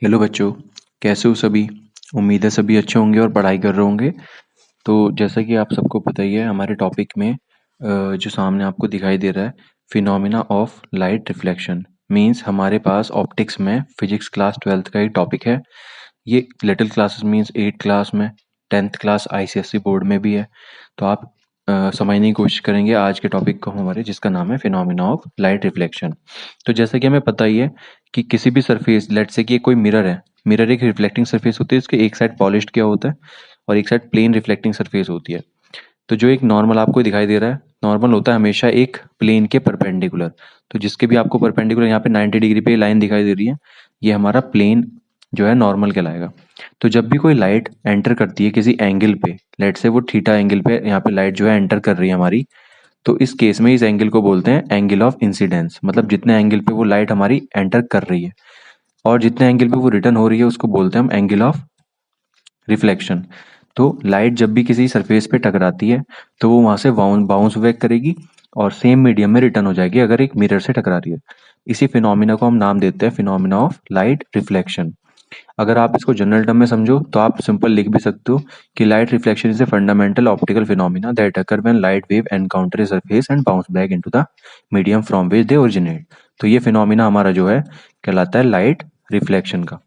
Hello बच्चों, कैसे हो सभी। उम्मीद है सभी अच्छे होंगे और पढ़ाई कर रहे होंगे। तो जैसा कि आप सबको पता ही है, हमारे टॉपिक में जो सामने आपको दिखाई दे रहा है, phenomena of light reflection means हमारे पास ऑप्टिक्स में फिजिक्स क्लास 12th का एक टॉपिक है। ये little classes means 8th class में, 10th क्लास आईसीएसई बोर्ड में भी है। तो आप समझने की कोशिश करेंगे आज के टॉपिक को हमारे, जिसका नाम है फिनोमिना ऑफ लाइट रिफ्लेक्शन। तो जैसा कि हमें पता ही है कि किसी भी सरफेस, लेट्स से कि कोई मिरर है, मिरर एक रिफ्लेक्टिंग सरफेस होती है, इसके एक साइड पॉलिश्ड किया होता है और एक साइड प्लेन रिफ्लेक्टिंग सरफेस होती है। तो जो एक नॉर्मल आपको दिखाई दे रहा है, नॉर्मल होता है हमेशा एक प्लेन के परपेंडिकुलर। तो जिसके भी आपको परपेंडिकुलर यहाँ पे 90 डिग्री पे लाइन दिखाई दे रही है, ये हमारा प्लेन जो है नॉर्मल कहलाएगा। तो जब भी कोई लाइट एंटर करती है किसी एंगल पे, लेट से वो थीटा एंगल पे यहाँ पे लाइट जो है एंटर कर रही है हमारी, तो इस केस में इस एंगल को बोलते हैं एंगल ऑफ इंसिडेंस। मतलब जितने एंगल पे वो लाइट हमारी एंटर कर रही है और जितने एंगल पे वो रिटर्न हो रही है, उसको बोलते हैं हम एंगल ऑफ रिफ्लेक्शन। तो लाइट जब भी किसी सरफेस पे टकराती है तो वो वहां से बाउंस बैक करेगी और सेम मीडियम में रिटर्न हो जाएगी अगर एक मिरर से टकरा रही है। इसी फिनोमिना को हम नाम देते हैं फिनोमिना ऑफ लाइट रिफ्लेक्शन। अगर आप इसको जनरल टर्म में समझो तो आप सिंपल लिख भी सकते हो कि light reflection is a fundamental optical phenomena that occur when light wave encounter a surface and bounce back into the medium from which they originate. तो ये फिनोमिना हमारा जो है कहलाता है लाइट रिफ्लेक्शन का।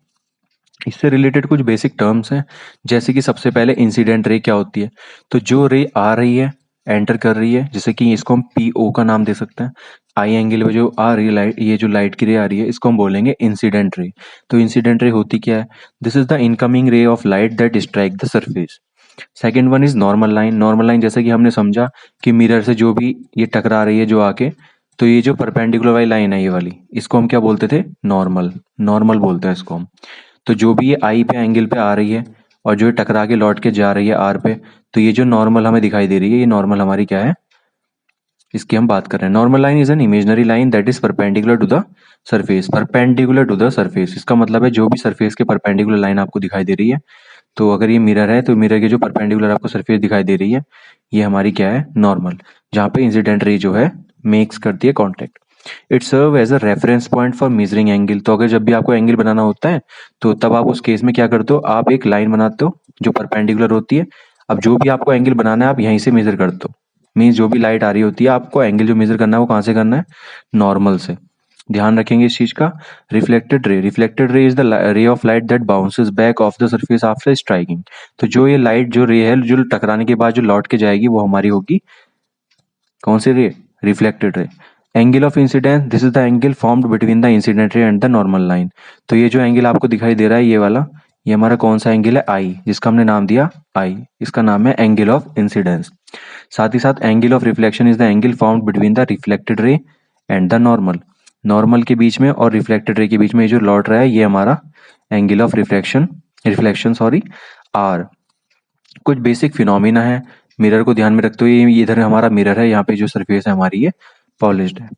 इससे रिलेटेड कुछ बेसिक टर्म्स हैं, जैसे कि सबसे पहले इंसिडेंट रे क्या होती है। तो जो रे आ रही है, एंटर कर रही है, जैसे कि इसको हम पी ओ का नाम दे सकते हैं। आई एंगल में जो आ रही है लाइट, ये जो लाइट की रे आ रही है, इसको हम बोलेंगे इंसिडेंट रे। तो इंसिडेंट रे होती क्या है? This is the incoming ray of light that strike the surface. Second one is normal line. Normal line जैसे कि हमने समझा कि मिरर से जो भी ये टकरा रही है जो आके, तो ये जो परपेंडिकुलर वाली लाइन है ये वाली, इसको हम क्या बोलते थे? नॉर्मल। नॉर्मल बोलते हैं इसको हम। तो जो भी ये आई पे एंगल पे आ रही है और जो ये टकरा के लौट के जा रही है आर पे, तो ये जो नॉर्मल हमें दिखाई दे रही है, ये नॉर्मल हमारी क्या है, इसकी हम बात कर रहे हैं। Normal line is an imaginary line that is perpendicular to the surface. Perpendicular to the surface इसका मतलब है जो भी सरफेस के परपेंडिकुलर लाइन आपको दिखाई दे रही है। तो अगर ये मिरर है तो मिरर के जो परपेंडिकुलर आपको सरफेस दिखाई दे रही है, ये हमारी क्या है? नॉर्मल। जहाँ पे इंसिडेंट रे जो है मेक्स करती है contact. It serve as a reference point for measuring angle. तो अगर जब भी आपको एंगल बनाना होता है तो तब आप उस केस में क्या करते हो, आप एक लाइन बनाते हो जो परपेंडिकुलर होती है। अब जो भी आपको एंगल बनाना है आप यहीं से मेजर करते हो। मीन्स जो भी लाइट आ रही होती है, आपको एंगल जो मेजर करना है वो कहाँ से करना है? नॉर्मल से। ध्यान रखेंगे इस चीज का। Reflected ray is the ray of light that bounces back of the surface after striking. तो जो ये लाइट जो रे है जो टकराने के बाद जो लौट के जाएगी, वो हमारी होगी कौन सी रे? Reflected ray. Angle of incidence, this is the angle formed between the incident ray and the normal line. तो ये जो एंगल आपको दिखाई दे रहा है ये वाला, ये हमारा कौन सा एंगल है? आई, जिसका हमने नाम दिया आई। इसका नाम है एंगल ऑफ इंसिडेंस। साथ ही साथ angle of reflection is the angle formed between the reflected ray and the normal. Normal के बीच में और रिफ्लेक्टेड रे के बीच में ये जो लौट रहा है, ये हमारा angle of reflection sorry, R. कुछ बेसिक फिनोमिना है। मिरर को ध्यान में रखते हुए, ये इधर हमारा मिरर है, यहाँ पे जो सरफेस है हमारी ये पॉलिश्ड है।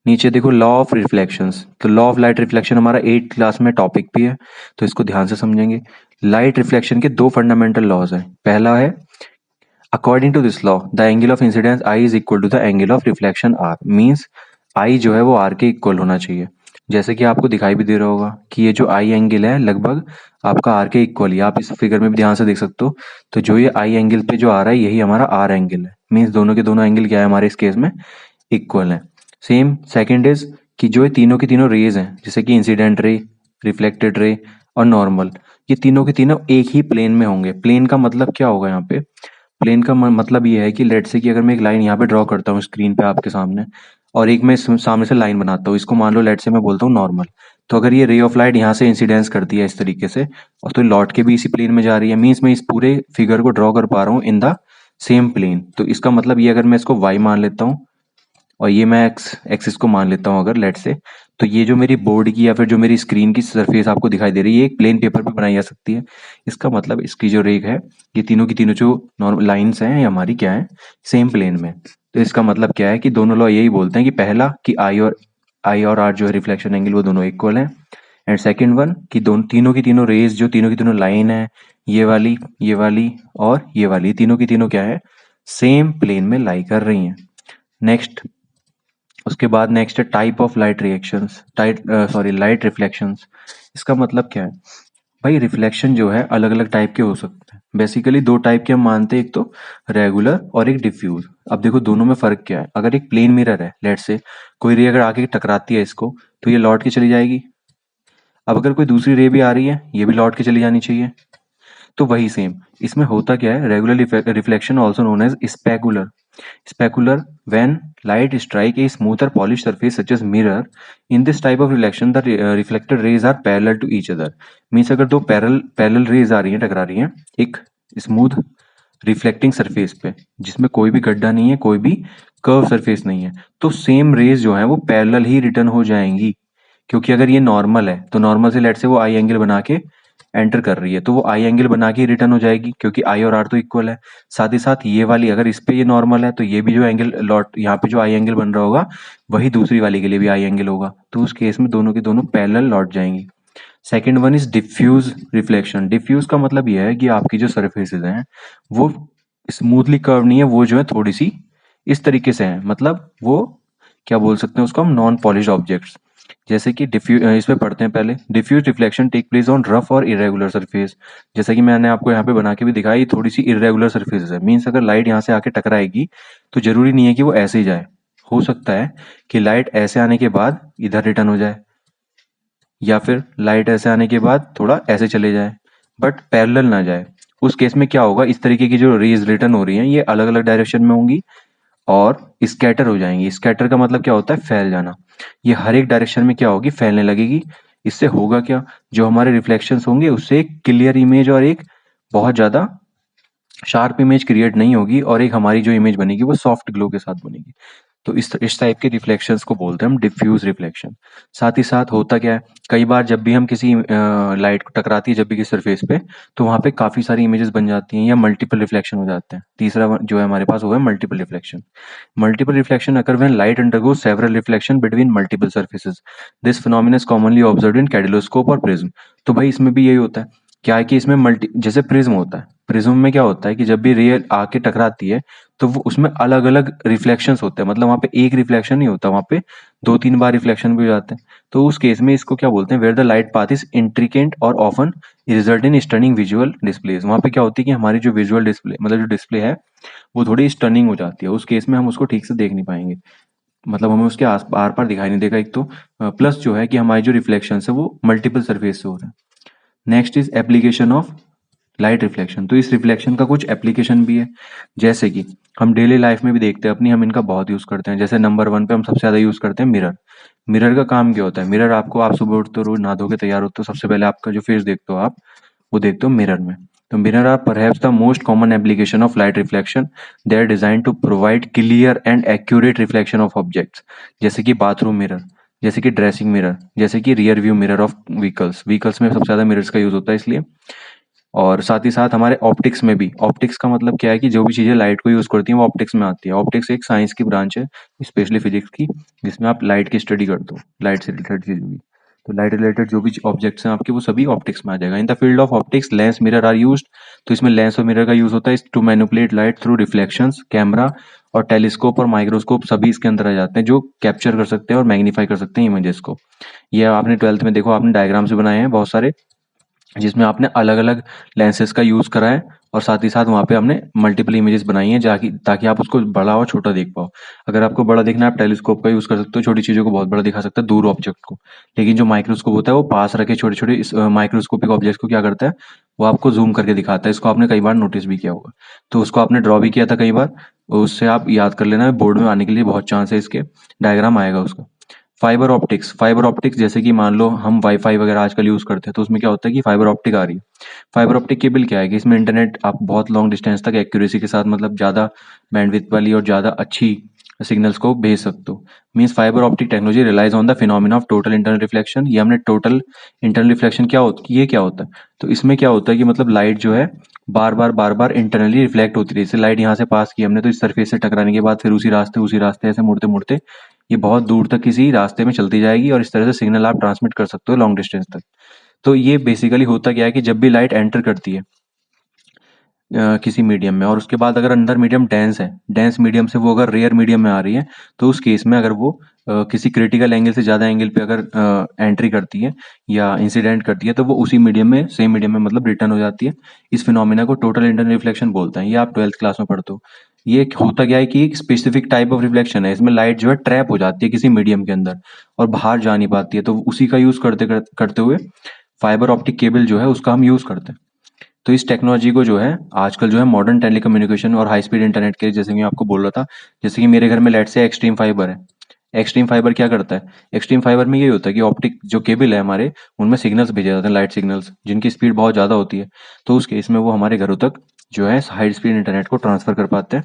नीचे देखो लॉ ऑफ रिफ्लेक्शंस। तो लॉ ऑफ लाइट रिफ्लेक्शन हमारा 8th क्लास में टॉपिक भी है, तो इसको ध्यान से समझेंगे। लाइट रिफ्लेक्शन के दो फंडामेंटल लॉज हैं। पहला है according to this law the angle of incidence I is equal to the angle of reflection R. Means I जो है वो आर के इक्वल होना चाहिए। जैसे कि आपको दिखाई भी दे रहा होगा कि ये जो आई एंगल है लगभग आपका आर के इक्वल ही, आप इस फिगर में भी ध्यान से देख सकते हो। तो जो ये आई एंगल पे जो आ रहा है, यही हमारा आर एंगल है। मीन्स दोनों के दोनों एंगल क्या है हमारे इस केस में? इक्वल है। सेम सेकेंड इज कि जो ये तीनों की तीनों रेज हैं, जैसे कि इंसिडेंट रे, रिफ्लेक्टेड रे और नॉर्मल, ये तीनों के तीनों एक ही प्लेन में होंगे। प्लेन का मतलब क्या होगा यहाँ पे? प्लेन का मतलब ये है कि लेट से कि अगर मैं एक लाइन यहाँ पे ड्रॉ करता हूँ स्क्रीन पे आपके सामने, और एक मैं सामने से लाइन बनाता हूँ, इसको मान लो लेट से मैं बोलता हूँ नॉर्मल। तो अगर ये रे ऑफ लाइट यहाँ से इंसिडेंस करती है इस तरीके से, और तो लौट के भी इसी प्लेन में जा रही है, मीन्स मैं इस पूरे फिगर को ड्रॉ कर पा रहा हूँ इन द सेम प्लेन। तो इसका मतलब ये, अगर मैं इसको वाई मान लेता हूँ और ये मैं एक्स एक्सिस को मान लेता हूँ अगर लेट से, तो ये जो मेरी बोर्ड की या फिर जो मेरी स्क्रीन की सरफेस आपको दिखाई दे रही है, ये एक प्लेन पेपर पे बनाई जा सकती है। इसका मतलब इसकी जो रेख है, ये तीनों की तीनों जो नॉर्मल लाइंस हैं ये हमारी क्या है? सेम प्लेन में। तो इसका मतलब क्या है कि दोनों लॉ यही बोलते हैं कि पहला कि आई और आर जो है रिफ्लेक्शन एंगल, वो दोनों इक्वल है। एंड सेकेंड वन कि दोनों तीनों की तीनों रेज, जो तीनों की तीनों लाइन है, ये वाली और ये वाली, तीनों की तीनों क्या है? सेम प्लेन में लाई कर रही हैं। नेक्स्ट, उसके बाद नेक्स्ट है type of light reactions, light reflections. इसका मतलब क्या है भाई? रिफ्लेक्शन जो है अलग अलग टाइप के हो सकते हैं। बेसिकली दो टाइप के हम मानते हैं, एक तो रेगुलर और एक डिफ्यूज। अब देखो दोनों में फर्क क्या है। अगर एक प्लेन मिरर है, लेट से कोई रे अगर आके टकराती है इसको, तो ये लौट के चली जाएगी। अब अगर कोई दूसरी रे भी आ रही है, ये भी लौट के चली जानी चाहिए। तो वही सेम इसमें होता क्या है, regular reflection also known as specular. Specular when light strike a smoother polished surface such as mirror. In this type of reflection the reflected rays are parallel to each other. Means अगर दो parallel raise आ रही हैं, टकरा रही हैं एक smooth reflecting surface पे, जिसमें कोई भी गड्ढा नहीं है, कोई भी कर्व सरफेस नहीं है, तो सेम रेज जो है वो पैरेलल ही रिटर्न हो जाएंगी। क्योंकि अगर ये नॉर्मल है तो नॉर्मल से लेट से वो आई एंगल बना के एंटर कर रही है, तो वो आई एंगल बना के रिटर्न हो जाएगी, क्योंकि आई और आर तो इक्वल है। साथ ही साथ ये वाली अगर इस पे ये नॉर्मल है, तो ये भी जो एंगल लॉट यहाँ पे जो आई एंगल बन रहा होगा, वही दूसरी वाली के लिए भी आई एंगल होगा। तो उस केस में दोनों के दोनों पैरेलल लौट जाएंगी। Second one is diffuse reflection. Diffuse का मतलब यह है कि आपकी जो सरफेसेज हैं वो स्मूथली कर्व नहीं है, वो जो है थोड़ी सी इस तरीके से है, मतलब वो क्या बोल सकते हैं उसको हम, नॉन पॉलिश्ड ऑब्जेक्ट्स। जैसे कि इसमें पढ़ते हैं पहले। Diffuse reflection take place on rough और इरेगुलर सरफेस। जैसे कि मैंने आपको यहाँ पे बना के भी दिखाया, ये थोड़ी सी इरेगुलर सरफेस है। मीन्स अगर लाइट यहाँ से आके टकराएगी तो जरूरी नहीं है कि वो ऐसे ही जाए। हो सकता है कि लाइट ऐसे आने के बाद इधर रिटर्न हो जाए, या फिर लाइट ऐसे आने के बाद थोड़ा ऐसे चले जाए, बट पैरेलल ना जाए। उस केस में क्या होगा, इस तरीके की जो रेज रिटर्न हो रही हैं ये अलग अलग डायरेक्शन में होंगी और स्कैटर हो जाएंगी। स्कैटर का मतलब क्या होता है, फैल जाना। ये हर एक डायरेक्शन में क्या होगी, फैलने लगेगी। इससे होगा क्या, जो हमारे रिफ्लेक्शंस होंगे उससे एक क्लियर इमेज और एक बहुत ज्यादा शार्प इमेज क्रिएट नहीं होगी, और एक हमारी जो इमेज बनेगी वो सॉफ्ट ग्लो के साथ बनेगी। तो इस टाइप के रिफ्लेक्शंस को बोलते हैं हम डिफ्यूज रिफ्लेक्शन। साथ ही साथ होता क्या है, कई बार जब भी हम किसी लाइट को टकराती है जब भी किसी सरफेस पे, तो वहां पे काफी सारी इमेजेस बन जाती हैं या मल्टीपल रिफ्लेक्शन हो जाते हैं। तीसरा जो है हमारे पास वो है multiple reflection. Multiple reflection occur when light undergoes several reflection between multiple surfaces. This phenomena is commonly observed in kaleidoscope और प्रिज्म। तो भाई इसमें भी यही होता है, क्या है कि इसमें मल्टी जैसे प्रिज्म होता है, प्रिज्म में क्या होता है कि जब भी रे आके टकराती है तो वो उसमें अलग अलग रिफ्लेक्शंस होते हैं। मतलब वहां पे एक रिफ्लेक्शन नहीं होता, वहां पे दो तीन बार रिफ्लेक्शन भी हो जाते हैं। तो उस केस में इसको क्या बोलते हैं, where the light path is intricate और often result in stunning visual displays. वहां पे क्या होती है कि हमारी जो विजुअल डिस्प्ले, मतलब जो डिस्प्ले है वो थोड़ी स्टनिंग हो जाती है। उस केस में हम उसको ठीक से देख नहीं पाएंगे, मतलब हमें उसके आर पार दिखाई नहीं देगा एक तो। प्लस जो है कि हमारी जो रिफ्लेक्शन है वो मल्टीपल सरफेस से हो रहा है। Next is application of light reflection. तो इस रिफ्लेक्शन का कुछ एप्लीकेशन भी है, जैसे कि हम डेली लाइफ में भी देखते हैं अपनी, हम इनका बहुत यूज करते हैं। जैसे नंबर वन पे हम सबसे ज्यादा यूज करते हैं मिरर। मिरर का काम क्या होता है, मिरर आपको, आप सुबह उठते हो, रोज नहा धो के तैयार होते हो, सबसे पहले आपका जो फेस देखते हो आप, वो देखते हो मिरर में। तो mirror are perhaps the most common application of light reflection. They are design to provide clear and accurate reflection of objects. जैसे कि बाथरूम मिरर, जैसे कि ड्रेसिंग मिरर, जैसे कि rear view mirror of vehicles. Vehicles में सबसे ज्यादा mirrors का यूज होता है इसलिए। और साथ ही साथ हमारे ऑप्टिक्स में भी, ऑप्टिक्स का मतलब क्या है कि जो भी चीजें लाइट को यूज करती हैं वो ऑप्टिक्स में आती है। ऑप्टिक्स एक साइंस की ब्रांच है, स्पेशली फिजिक्स की, जिसमें आप लाइट की स्टडी करते हो, लाइट से रिलेटेड चीजें भी। तो लाइट रिलेटेड जो भी ऑब्जेक्ट्स हैं आपके, वो सभी ऑप्टिक्स में आ जाएगा। In the field of optics lens mirror are used. तो इसमें लेंस और मिरर का यूज होता है to manipulate light through reflections. Camera और टेलीस्कोप और माइक्रोस्कोप सभी इसके अंदर आ जाते हैं, जो कैप्चर कर सकते हैं और मैग्नीफाई कर सकते हैं इमेजेस को। ये आपने 12th में देखो, आपने डायग्राम्स भी बनाए हैं बहुत सारे, जिसमें आपने अलग अलग लेंसेज का यूज करा है, और साथ ही साथ वहाँ पे हमने मल्टीपल इमेजेस बनाई हैं जाकि ताकि आप उसको बड़ा और छोटा देख पाओ। अगर आपको बड़ा देखना है आप टेलीस्कोप का यूज कर सकते हो, छोटी चीजों को बहुत बड़ा दिखा सकता है, दूर ऑब्जेक्ट को। लेकिन जो माइक्रोस्कोप होता है वो पास रखे छोटे छोटे माइक्रोस्कोपिक ऑब्जेक्ट्स को क्या करता है, वो आपको जूम करके दिखाता है। इसको आपने कई बार नोटिस भी किया होगा, तो उसको आपने ड्रॉ भी किया था कई बार, उससे आप याद कर लेना, बोर्ड में आने के लिए बहुत चांस है, इसके डायग्राम आएगा उसका। फाइबर ऑप्टिक्स, फाइबर ऑप्टिक्स जैसे कि मान लो हम वाईफाई वगैरह आजकल यूज करते हैं, तो उसमें क्या होता है कि फाइबर ऑप्टिक आ रही है। फाइबर ऑप्टिक केबल क्या है कि इसमें इंटरनेट आप बहुत लॉन्ग डिस्टेंस तक एक्यूरेसी के साथ, मतलब ज्यादा बैंडविड्थ वाली और ज्यादा अच्छी सिग्नल्स को भेज सकते हो। Means fibre optic technology relies on the phenomena of total internal reflection. ये हमने टोटल इंटरनल रिफ्लेक्शन क्या होता है, ये क्या होता है, तो इसमें क्या होता है कि मतलब लाइट जो है बार बार इंटरनली रिफ्लेक्ट होती रही। जैसे लाइट यहाँ से पास की हमने, तो इस सरफेस से टकराने के बाद फिर उसी रास्ते ऐसे मुड़ते मुड़ते ये बहुत दूर तक किसी रास्ते में चलती जाएगी, और इस तरह से सिग्नल आप ट्रांसमिट कर सकते हो लॉन्ग डिस्टेंस तक। तो ये बेसिकली होता क्या है कि जब भी लाइट एंटर करती है, किसी मीडियम में, और उसके बाद अगर अंदर मीडियम डेंस है, डेंस मीडियम से वो अगर रेयर मीडियम में आ रही है, तो उस केस में अगर वो किसी क्रिटिकल एंगल से ज़्यादा एंगल पे अगर एंट्री करती है या इंसिडेंट करती है, तो वो उसी मीडियम में, सेम मीडियम में मतलब रिटर्न हो जाती है। इस फिनोमिना को टोटल इंटरनल रिफ्लेक्शन बोलते हैं। ये आप 12th क्लास में पढ़ते हो। ये होता क्या है कि एक स्पेसिफिक टाइप ऑफ रिफ्लेक्शन है, इसमें लाइट जो है ट्रैप हो जाती है किसी मीडियम के अंदर और बाहर जा नहीं पाती है, तो उसी का यूज़ करते हुए फाइबर ऑप्टिक केबल जो है उसका हम यूज़ करते हैं। तो इस टेक्नोलॉजी को जो है आजकल जो है मॉडर्न टेलीकम्युनिकेशन और हाई स्पीड इंटरनेट के, जैसे कि मैं आपको बोल रहा था, जैसे कि मेरे घर में लेट से एक्सट्रीम फाइबर है। एक्सट्रीम फाइबर क्या करता है? एक्सट्रीम फाइबर में ये होता है कि ऑप्टिक जो केबल है हमारे, उनमें सिग्नल्स भेजे जाते हैं, लाइट सिग्नल्स, जिनकी स्पीड बहुत ज़्यादा होती है। तो उस केस में वो हमारे घरों तक जो है हाई स्पीड इंटरनेट को ट्रांसफ़र कर पाते हैं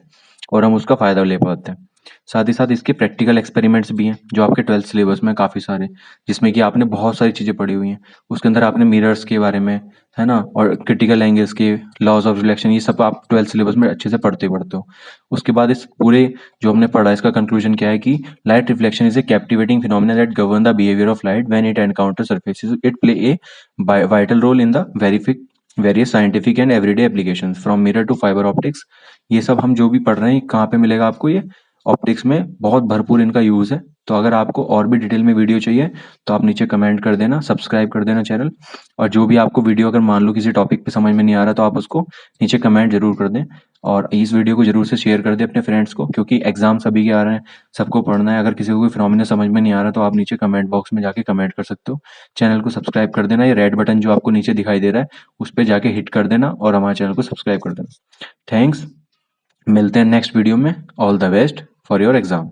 और हम उसका फ़ायदा ले पाते हैं। साथ ही साथ इसके प्रैक्टिकल एक्सपेरिमेंट्स भी हैं जो आपके 12th सिलेबस में काफ़ी सारे, जिसमें कि आपने बहुत सारी चीज़ें पढ़ी हुई हैं। उसके अंदर आपने मिरर्स के बारे में, है ना, और क्रिटिकल एंगल्स के, लॉज ऑफ रिफ्लेक्शन, ये सब आप 12th सिलेबस में अच्छे से पढ़ते ही पढ़ते हो। उसके बाद इस पूरे जो हमने पढ़ा, इसका कंक्लूजन क्या है कि light reflection is a captivating phenomena that govern the behaviour of light when it encounter surfaces. It play a vital role in the various scientific and everyday applications from mirror to fibre optics. ये सब हम जो भी पढ़ रहे हैं, कहाँ पे मिलेगा आपको? ये ऑप्टिक्स में बहुत भरपूर इनका यूज़ है। तो अगर आपको और भी डिटेल में वीडियो चाहिए तो आप नीचे कमेंट कर देना, सब्सक्राइब कर देना चैनल। और जो भी आपको वीडियो अगर मान लो किसी टॉपिक पे समझ में नहीं आ रहा, तो आप उसको नीचे कमेंट जरूर कर दें। और इस वीडियो को जरूर से शेयर कर दें अपने फ्रेंड्स को, क्योंकि एग्जाम सभी के आ रहे हैं, सबको पढ़ना है। अगर किसी को कोई फिनोमिना समझ में नहीं आ रहा तो आप नीचे कमेंट बॉक्स में जाके कमेंट कर सकते हो। चैनल को सब्सक्राइब कर देना, ये रेड बटन जो आपको नीचे दिखाई दे रहा है उस पर जाके हिट कर देना और हमारे चैनल को सब्सक्राइब कर देना। थैंक्स, मिलते हैं नेक्स्ट वीडियो में। All the best for your exam.